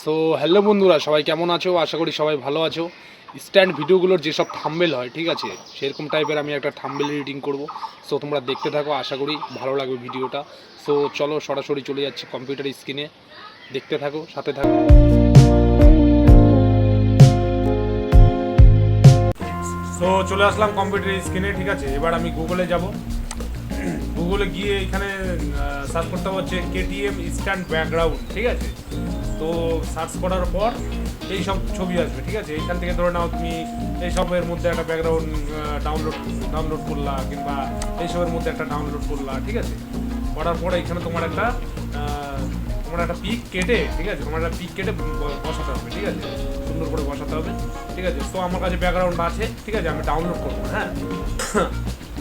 So hello বন্ধুরা, সবাই কেমন আছো? আশা করি সবাই ভালো আছো। স্ট্যান্ড ভিডিওগুলোর যেসব থাম্বনেল হয়, ঠিক আছে, সেরকম টাইপের আমি একটা থাম্বনেল এডিটিং করব। সো তোমরা দেখতে থাকো, আশা করি ভালো লাগবে ভিডিওটা। সো চলো সরাসরি চলে যাচ্ছি কম্পিউটার স্ক্রিনে, দেখতে থাকো, সাথে থাকো। সো চলে আসলাম কম্পিউটার স্ক্রিনে, ঠিক আছে। এবার আমি গুগলে যাব। গুগলে গিয়ে এখানে সার্চ করতে হচ্ছে কেটিএম স্ট্যান্ড ব্যাকগ্রাউন্ড, ঠিক আছে। তো সার্চ করার পর এই সব ছবি আসবে, ঠিক আছে। এইখান থেকে ধরে নাও তুমি এইসবের মধ্যে একটা ব্যাকগ্রাউন্ড ডাউনলোড করলা, কিংবা এইসবের মধ্যে একটা ডাউনলোড করলা, ঠিক আছে। করার পরে এখানে তোমার একটা পিক কেটে, ঠিক আছে, তোমার একটা পিক কেটে বসাতে হবে, ঠিক আছে, সুন্দর করে বসাতে হবে, ঠিক আছে। তো আমার কাছে ব্যাকগ্রাউন্ড আছে, ঠিক আছে, আমি ডাউনলোড করবো, হ্যাঁ।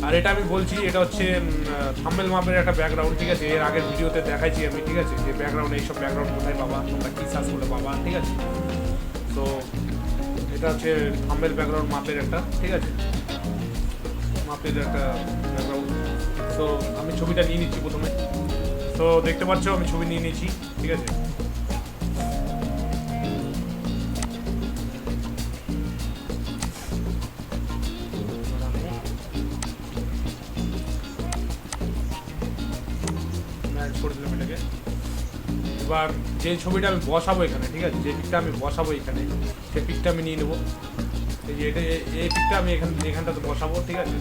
আর এটা আমি বলছি, এটা হচ্ছে থাম্বনেল মাপের একটা ব্যাকগ্রাউন্ড, ঠিক আছে। এর আগের ভিডিওতে দেখাইছি আমি, ঠিক আছে, যে ব্যাকগ্রাউন্ড, এইসব ব্যাকগ্রাউন্ড কোথায় পাবা, তোমরা কী সার্চ করলে পাবা, ঠিক আছে। তো এটা হচ্ছে থাম্বনেল ব্যাকগ্রাউন্ড মাপের একটা, ঠিক আছে, মাপের একটা ব্যাকগ্রাউন্ড। তো আমি ছবিটা নিয়ে নিচ্ছি প্রথমে। তো দেখতে পাচ্ছ আমি ছবি নিয়ে নিয়েছি, ঠিক আছে। এবার যে ছবিটা আমি বসাবো এখানে, ঠিক আছে, যে পিকটা আমি বসাবো এখানে, সেই পিকটা আমি নিয়ে নেবো। এই যে এটা, এই পিকটা আমি এখানটাতে বসাবো, ঠিক আছে।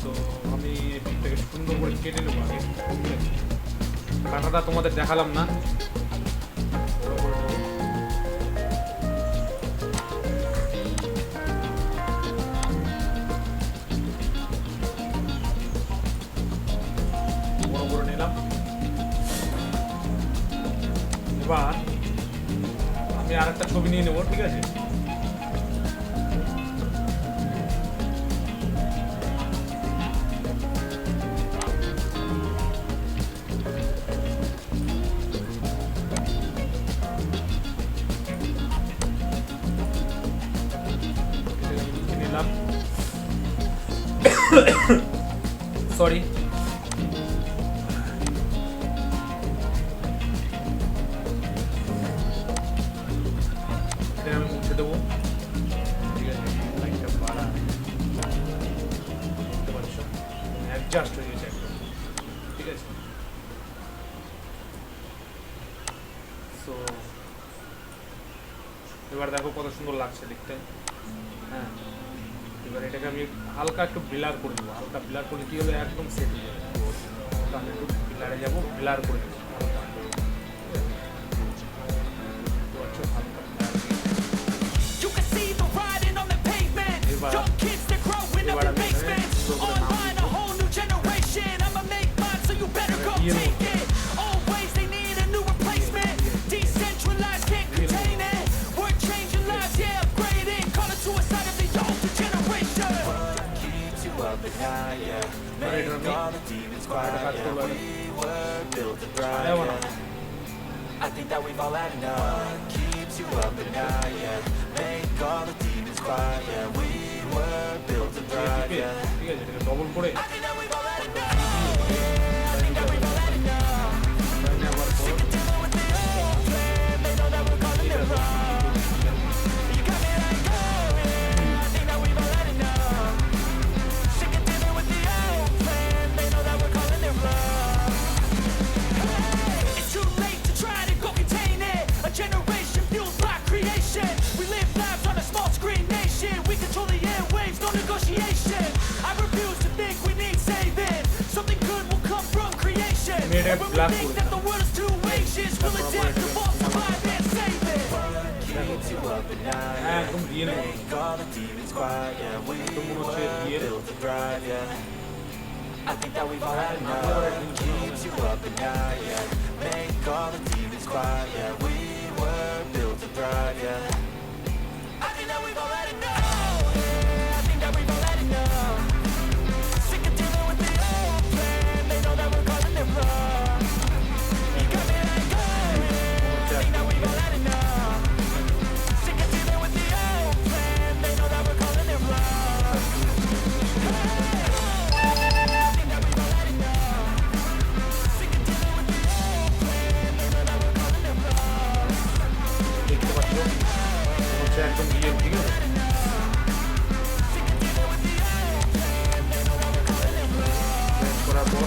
তো আমি এই পিকটাকে সুন্দর করে কেটে নেবো আগে, ঠিক আছে। কাটাটা তোমাদের দেখালাম না। বড় করে নিলাম। এবার আমি আর একটা ছবি নিয়ে নেবো, ঠিক আছে। নিলাম, সরি। আমি মুছে দেবো, ঠিক আছে। লাইটটা বাড়া, দেখতে পাচ্ছ, অ্যাডজাস্ট হয়ে গেছে একদম, ঠিক আছে। সো এবার দেখো কত সুন্দর লাগছে দেখতে, হ্যাঁ। এবার এটাকে আমি হালকা একটু ব্লার করে দেবো। হালকা ব্লার করে কি হলে একদম সেট হয়ে যাবে। তো আমি একটু ব্লারে যাবো, ব্লার করে দেবো হালকা। এবার আমি I think that we've all had enough. Keeps you up at night, yeah. Make all the demons quiet, yeah. We were built to thrive, yeah. Double করে I think that we've all had enough. Yeah, I think that we've all had enough. Sick of dealing with the old plan. They know that we're calling it wrong. You got me like, oh yeah. I think that we've all had enough. Sick of dealing with the old plan. They know that we're calling it wrong. It's too late to try to go contain it. A generation fueled by creation. We live lives on a small screen nation. We control the airwaves, no negotiation. I refuse to think we need saving. Something good will come from creation. And when we think that the world is too anxious, we'll adapt to fall, survive and save it. Keeps you up at night, yeah. একদম দিয়ে নেবো। Make all the demons quiet, yeah. We were built to thrive, yeah. I think that we've all had enough. Keeps you up at night, yeah. Make all the demons quiet, yeah. We were built to thrive, yeah. I think that we've all had enough. Yeah, I think that we've all had enough. Sick of dealing with the old plan. They know that we're calling it wrong. You got me like, oh yeah. I think that we've all had enough. Sick of dealing with the old plan. They know that we're calling it wrong. I think that we've all had enough. Sick of dealing with the old plan. They know that we're calling it wrong. হচ্ছে একদম real, ঠিক আছে? Back করার পর